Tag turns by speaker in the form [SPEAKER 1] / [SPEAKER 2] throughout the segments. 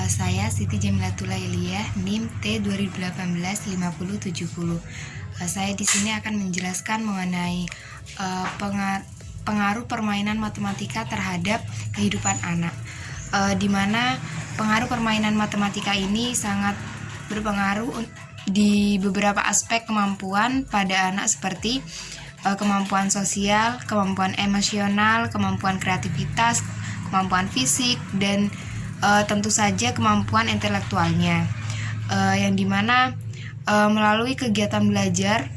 [SPEAKER 1] Saya Siti Jamilatul Lailiyah, NIM T2018-5070. Saya di sini akan menjelaskan mengenai pengaruh permainan matematika terhadap kehidupan anak. Di mana pengaruh permainan matematika ini sangat berpengaruh di beberapa aspek kemampuan pada anak seperti kemampuan sosial, kemampuan emosional, kemampuan kreativitas, kemampuan fisik, dan tentu saja kemampuan intelektualnya, yang dimana melalui kegiatan belajar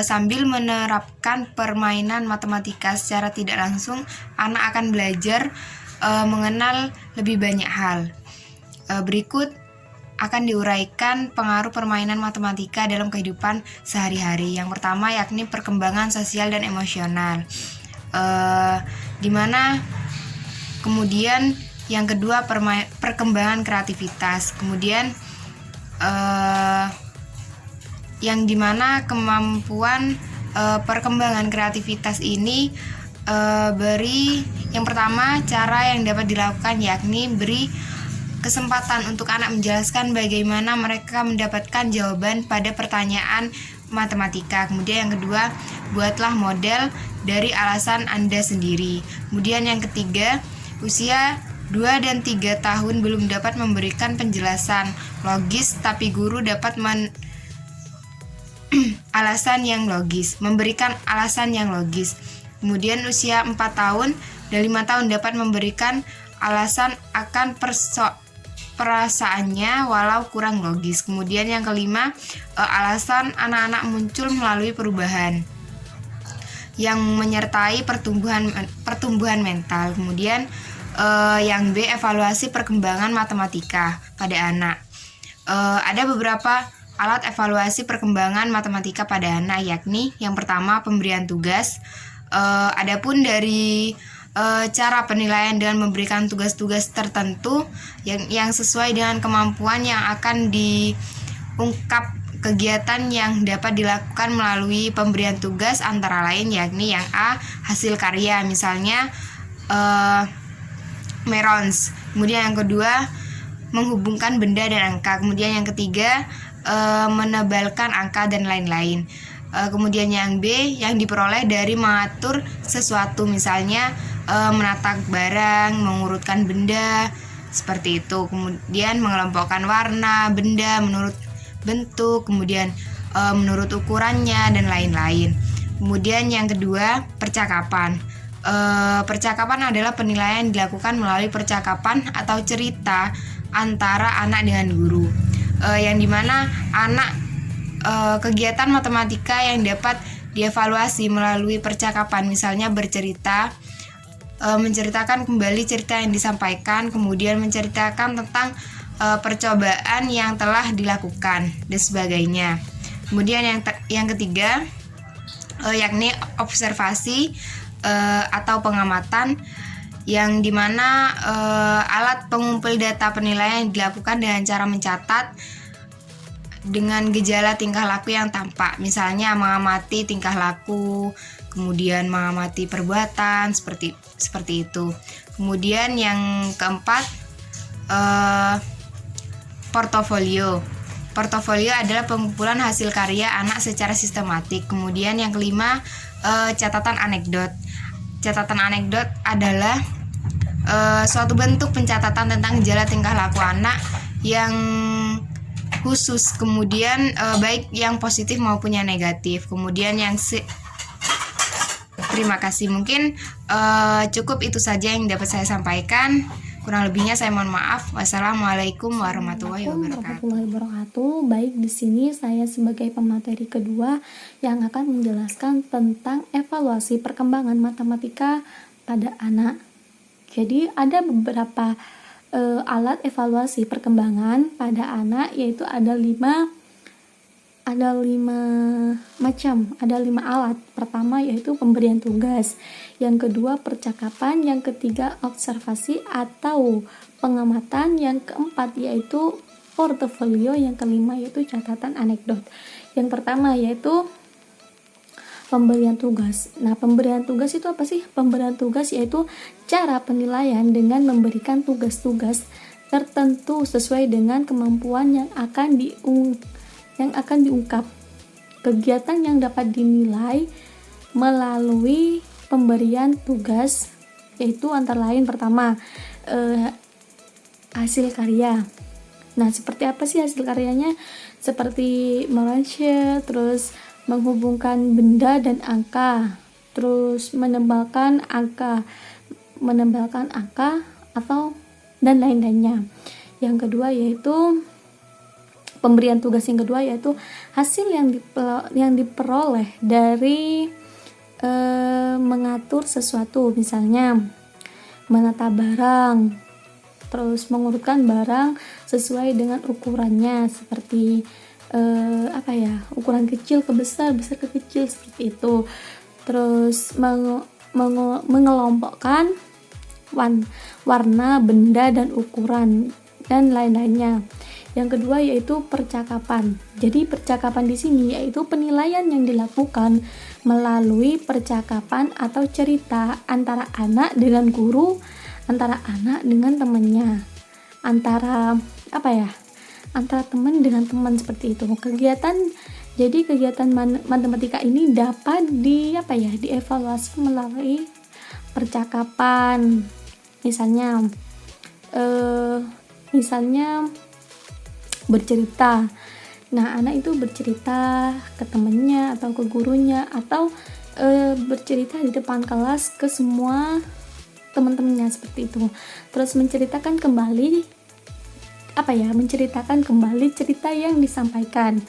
[SPEAKER 1] sambil menerapkan permainan matematika secara tidak langsung, anak akan belajar mengenal lebih banyak hal. Berikut akan diuraikan pengaruh permainan matematika dalam kehidupan sehari-hari. Yang pertama yakni perkembangan sosial dan emosional, dimana kemudian yang kedua perkembangan kreativitas, kemudian yang dimana kemampuan perkembangan kreativitas ini beri yang pertama cara yang dapat dilakukan yakni beri kesempatan untuk anak menjelaskan bagaimana mereka mendapatkan jawaban pada pertanyaan matematika. Kemudian yang kedua, buatlah model dari alasan Anda sendiri. Kemudian yang ketiga, usia 2 dan 3 tahun belum dapat memberikan penjelasan logis, tapi guru dapat memberikan alasan yang logis. Kemudian usia 4 tahun dan 5 tahun dapat memberikan alasan akan perasaannya walau kurang logis. Kemudian yang kelima, alasan anak-anak muncul melalui perubahan yang menyertai pertumbuhan mental. Kemudian yang B, evaluasi perkembangan matematika pada anak. Ada beberapa alat evaluasi perkembangan matematika pada anak, yakni yang pertama pemberian tugas. Adapun dari cara penilaian dengan memberikan tugas-tugas tertentu yang sesuai dengan kemampuan yang akan diungkap. Kegiatan yang dapat dilakukan melalui pemberian tugas antara lain yakni yang A, hasil karya, misalnya merons. Kemudian yang kedua, menghubungkan benda dan angka. Kemudian yang ketiga, menebalkan angka dan lain-lain. Kemudian yang B, yang diperoleh dari mengatur sesuatu, misalnya menata barang, mengurutkan benda, seperti itu. Kemudian mengelompokkan warna benda menurut bentuk, kemudian menurut ukurannya dan lain-lain. Kemudian yang kedua, percakapan. Percakapan adalah penilaian yang dilakukan melalui percakapan atau cerita antara anak dengan guru, yang dimana anak kegiatan matematika yang dapat dievaluasi melalui percakapan, misalnya bercerita, menceritakan kembali cerita yang disampaikan, kemudian menceritakan tentang percobaan yang telah dilakukan dan sebagainya. Kemudian yang ketiga yakni observasi atau pengamatan, yang dimana alat pengumpul data penilaian yang dilakukan dengan cara mencatat dengan gejala tingkah laku yang tampak, misalnya mengamati tingkah laku, kemudian mengamati perbuatan, seperti itu. Kemudian yang keempat, portofolio. Portofolio adalah pengumpulan hasil karya anak secara sistematik. Kemudian yang kelima, catatan anekdot. Catatan anekdot adalah suatu bentuk pencatatan tentang gejala tingkah laku anak yang khusus, kemudian baik yang positif maupun yang negatif. Kemudian yang terima kasih. Mungkin cukup itu saja yang dapat saya sampaikan. Kurang lebihnya saya mohon maaf. Wassalamualaikum warahmatullahi wabarakatuh.
[SPEAKER 2] Baik, di sini saya sebagai pemateri kedua yang akan menjelaskan tentang evaluasi perkembangan matematika pada anak. Jadi ada beberapa alat evaluasi perkembangan pada anak, yaitu ada 5 alat. Pertama yaitu pemberian tugas, yang kedua percakapan, yang ketiga observasi atau pengamatan, yang keempat yaitu portofolio, yang kelima yaitu catatan anekdot. Yang pertama yaitu pemberian tugas. Nah, pemberian tugas itu apa sih? Pemberian tugas yaitu cara penilaian dengan memberikan tugas-tugas tertentu sesuai dengan kemampuan yang akan diungkap. Kegiatan yang dapat dinilai melalui pemberian tugas yaitu antara lain pertama hasil karya. Nah, seperti apa sih hasil karyanya? Seperti merangkai, terus menghubungkan benda dan angka, terus menebalkan angka atau dan lain-lainnya. Yang kedua yaitu pemberian tugas yang kedua yaitu hasil yang diperoleh dari mengatur sesuatu, misalnya menata barang, terus mengurutkan barang sesuai dengan ukurannya, seperti ukuran kecil ke besar, besar ke kecil, seperti itu. Terus mengelompokkan warna, benda, dan ukuran dan lain-lainnya. Yang kedua yaitu percakapan. Jadi percakapan di sini yaitu penilaian yang dilakukan melalui percakapan atau cerita antara anak dengan guru, antara anak dengan temannya, antara teman dengan teman, seperti itu. Kegiatan matematika ini dapat dievaluasi melalui percakapan. Misalnya bercerita. Nah, anak itu bercerita ke temannya atau ke gurunya, atau bercerita di depan kelas ke semua teman-temannya, seperti itu. Terus menceritakan kembali cerita yang disampaikan.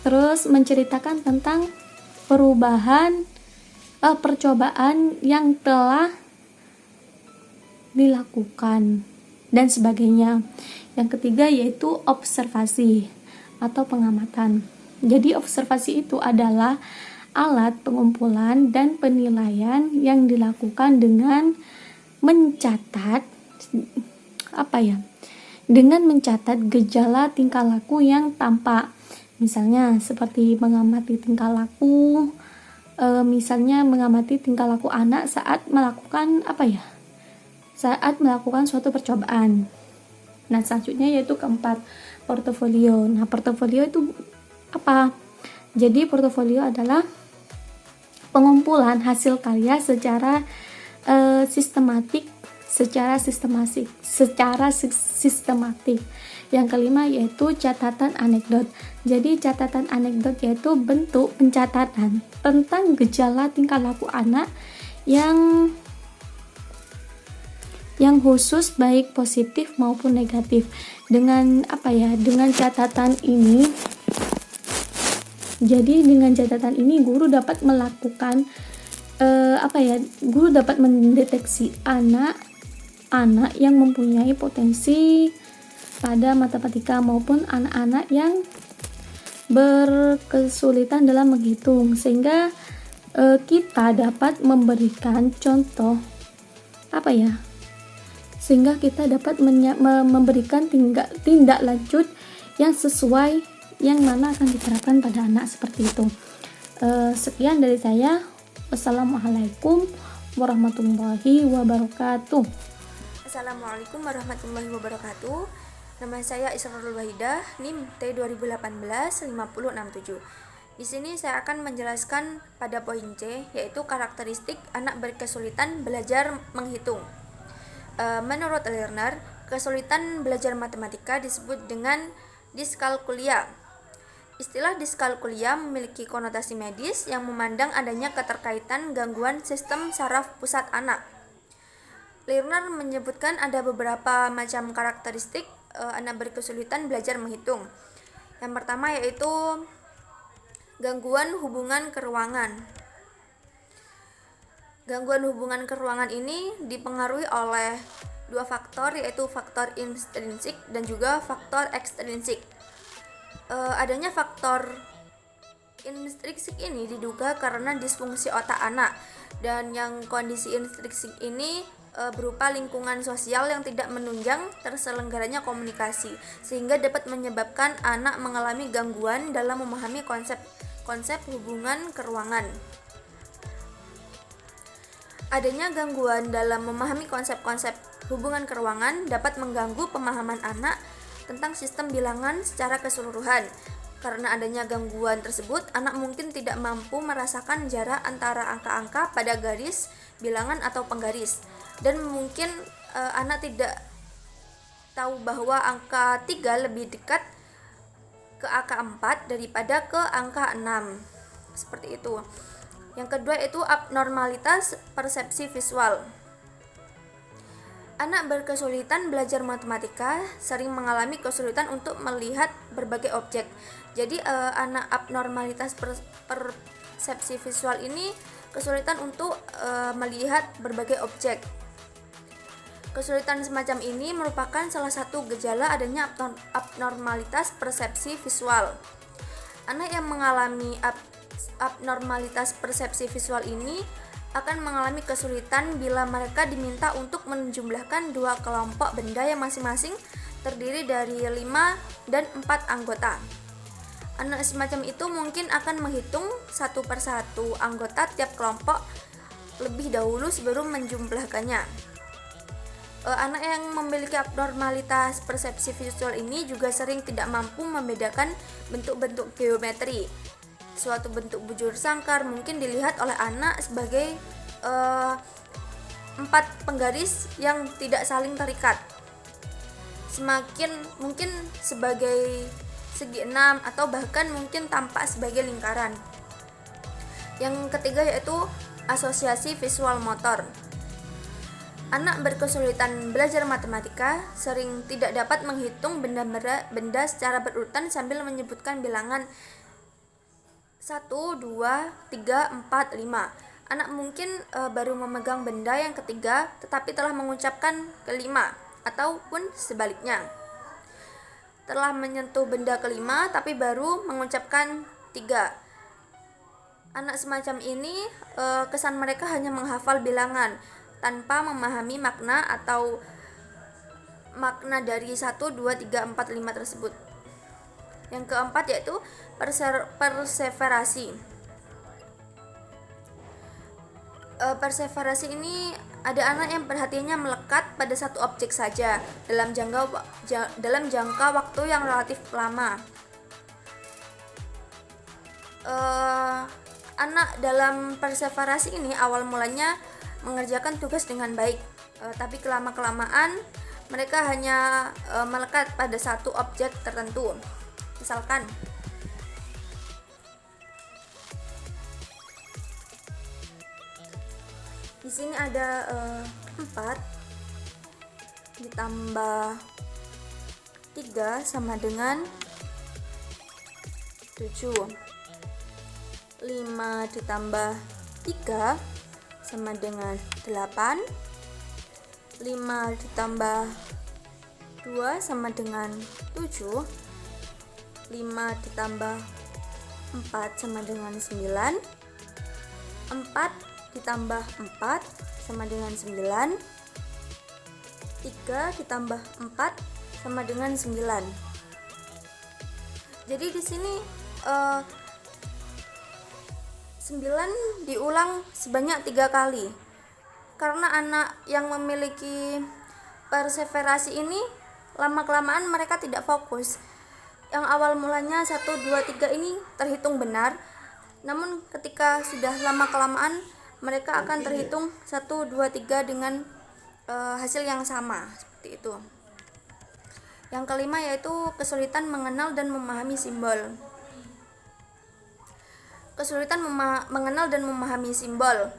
[SPEAKER 2] Terus menceritakan tentang percobaan yang telah dilakukan dan sebagainya. Yang ketiga yaitu observasi atau pengamatan. Jadi observasi itu adalah alat pengumpulan dan penilaian yang dilakukan dengan mencatat gejala tingkah laku yang tampak. Misalnya seperti mengamati tingkah laku anak saat melakukan suatu percobaan. Nah, selanjutnya yaitu keempat, portofolio. Nah, portofolio itu apa? Jadi portofolio adalah pengumpulan hasil karya secara sistematik. Yang kelima yaitu catatan anekdot. Jadi catatan anekdot yaitu bentuk pencatatan tentang gejala tingkah laku anak yang khusus, baik positif maupun negatif. Dengan catatan ini guru dapat melakukan guru dapat mendeteksi anak yang mempunyai potensi pada matematika maupun anak-anak yang berkesulitan dalam menghitung, sehingga kita dapat memberikan contoh memberikan tindak lanjut yang sesuai, yang mana akan diterapkan pada anak, seperti itu. Sekian dari saya. Wassalamualaikum warahmatullahi wabarakatuh.
[SPEAKER 3] Assalamualaikum warahmatullahi wabarakatuh. Nama saya Israrul Wahidah, NIM T2018-5067. Di sini saya akan menjelaskan pada poin C, yaitu karakteristik anak berkesulitan belajar menghitung. Menurut Lerner, kesulitan belajar matematika disebut dengan diskalkulia. Istilah diskalkulia memiliki konotasi medis yang memandang adanya keterkaitan gangguan sistem saraf pusat anak. Lerner menyebutkan ada beberapa macam karakteristik anak berkesulitan belajar menghitung. Yang pertama yaitu gangguan hubungan keruangan. Gangguan hubungan keruangan ini dipengaruhi oleh dua faktor, yaitu faktor intrinsik dan juga faktor ekstrinsik. Adanya faktor intrinsik ini diduga karena disfungsi otak anak, dan yang kondisi intrinsik ini berupa lingkungan sosial yang tidak menunjang terselenggaranya komunikasi, sehingga dapat menyebabkan anak mengalami gangguan dalam memahami konsep hubungan keruangan. Adanya gangguan dalam memahami konsep-konsep Hubungan keruangan dapat mengganggu pemahaman anak tentang sistem bilangan secara keseluruhan. Karena adanya gangguan tersebut, anak mungkin tidak mampu merasakan jarak antara angka-angka pada garis, bilangan atau penggaris. Dan mungkin anak tidak tahu bahwa angka 3 lebih dekat ke angka 4 daripada ke angka 6. Seperti itu. Yang kedua itu abnormalitas persepsi visual. Anak berkesulitan belajar matematika sering mengalami kesulitan untuk melihat berbagai objek. Jadi anak abnormalitas persepsi visual ini kesulitan untuk melihat berbagai objek. Kesulitan semacam ini merupakan salah satu gejala adanya abnormalitas persepsi visual. Anak yang mengalami abnormalitas persepsi visual ini akan mengalami kesulitan bila mereka diminta untuk menjumlahkan dua kelompok benda yang masing-masing terdiri dari 5 dan 4 anggota. Anak semacam itu mungkin akan menghitung satu persatu anggota tiap kelompok lebih dahulu sebelum menjumlahkannya. Anak yang memiliki abnormalitas persepsi visual ini juga sering tidak mampu membedakan bentuk-bentuk geometri. Suatu bentuk bujur sangkar mungkin dilihat oleh anak sebagai 4 penggaris yang tidak saling terikat. Semakin mungkin sebagai segi 6 atau bahkan mungkin tampak sebagai lingkaran. Yang ketiga yaitu asosiasi visual motor. Anak berkesulitan belajar matematika sering tidak dapat menghitung benda secara berurutan sambil menyebutkan bilangan 1, 2, 3, 4, 5. Anak mungkin baru memegang benda yang ketiga tetapi telah mengucapkan kelima ataupun sebaliknya. Telah menyentuh benda kelima tapi baru mengucapkan 3. Anak semacam ini kesan mereka hanya menghafal bilangan tanpa memahami makna atau makna dari 1, 2, 3, 4, 5 tersebut. Yang keempat yaitu perseverasi. Perseverasi ini ada anak yang perhatiannya melekat pada satu objek saja dalam jangka waktu yang relatif lama. Anak dalam perseverasi ini awal mulanya mengerjakan tugas dengan baik, tapi kelama-kelamaan mereka hanya melekat pada satu objek tertentu. Misalkan di sini ada 4 ditambah 3 sama dengan 7. 5 ditambah 3 sama dengan 8. 5 ditambah 2 sama dengan 7. 5 ditambah 4 sama dengan 9. 4 ditambah 4 sama dengan 9. 3 ditambah 4 sama dengan 9. Jadi di sini 9 diulang sebanyak 3 kali. Karena anak yang memiliki perseverasi ini lama-kelamaan mereka tidak fokus. Yang awal mulanya 1, 2, 3 ini terhitung benar, namun ketika sudah lama-kelamaan mereka akan terhitung 1, 2, 3 dengan hasil yang sama, seperti itu. Yang kelima yaitu kesulitan mengenal dan memahami simbol. Kesulitan mengenal dan memahami simbol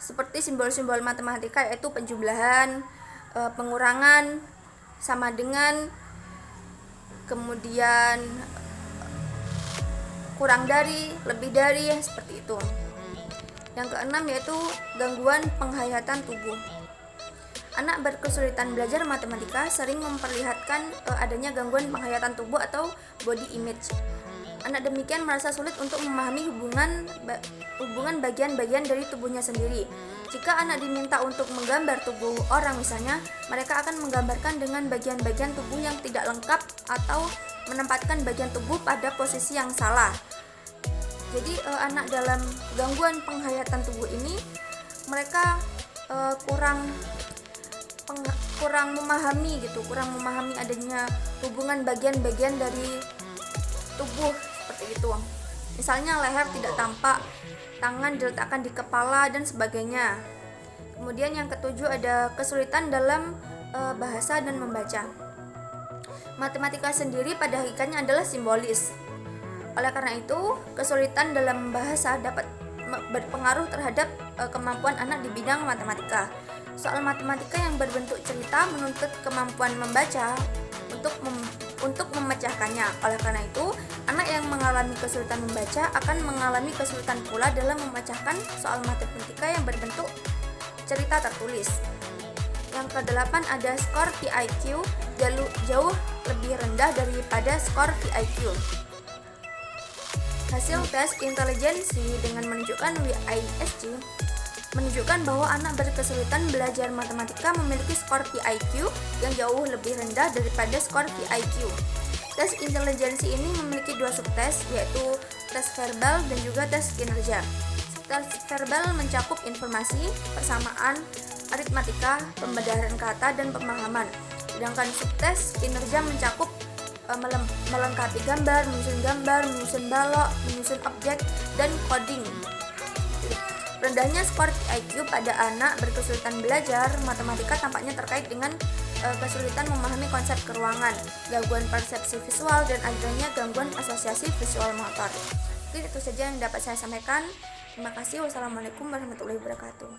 [SPEAKER 3] seperti simbol-simbol matematika yaitu penjumlahan, pengurangan, sama dengan, kemudian kurang dari, lebih dari, seperti itu. Yang keenam yaitu gangguan penghayatan tubuh. Anak berkesulitan belajar matematika sering memperlihatkan adanya gangguan penghayatan tubuh atau body image. Anak demikian merasa sulit untuk memahami hubungan bagian-bagian dari tubuhnya sendiri. Jika anak diminta untuk menggambar tubuh orang misalnya, mereka akan menggambarkan dengan bagian-bagian tubuh yang tidak lengkap atau menempatkan bagian tubuh pada posisi yang salah. Jadi anak dalam gangguan penghayatan tubuh ini mereka kurang kurang memahami gitu, kurang memahami adanya hubungan bagian-bagian dari tubuh seperti itu. Misalnya leher tidak tampak, tangan diletakkan di kepala dan sebagainya. Kemudian yang ketujuh ada kesulitan dalam bahasa dan membaca. Matematika sendiri pada hakikatnya adalah simbolis. Oleh karena itu, kesulitan dalam bahasa dapat berpengaruh terhadap kemampuan anak di bidang matematika. Soal matematika yang berbentuk cerita menuntut kemampuan membaca untuk memecahkannya. Oleh karena itu, anak yang mengalami kesulitan membaca akan mengalami kesulitan pula dalam memecahkan soal matematika yang berbentuk cerita tertulis. Yang kedelapan ada skor VIQ jauh lebih rendah daripada skor VIQ. Hasil tes intelijensi dengan menunjukkan WISC menunjukkan bahwa anak berkesulitan belajar matematika memiliki skor VIQ yang jauh lebih rendah daripada skor VIQ. Tes intelijensi ini memiliki dua subtes, yaitu tes verbal dan juga tes kinerja. Tes verbal mencakup informasi, persamaan, aritmatika, pembedahan kata, dan pemahaman. Sedangkan subtes kinerja mencakup melengkapi gambar, menyusun balok, menyusun objek, dan coding. Rendahnya skor IQ pada anak berkesulitan belajar matematika tampaknya terkait dengan kesulitan memahami konsep keruangan, gangguan persepsi visual, dan adanya gangguan asosiasi visual motor. Itu saja yang dapat saya sampaikan. Terima kasih. Wassalamualaikum warahmatullahi wabarakatuh.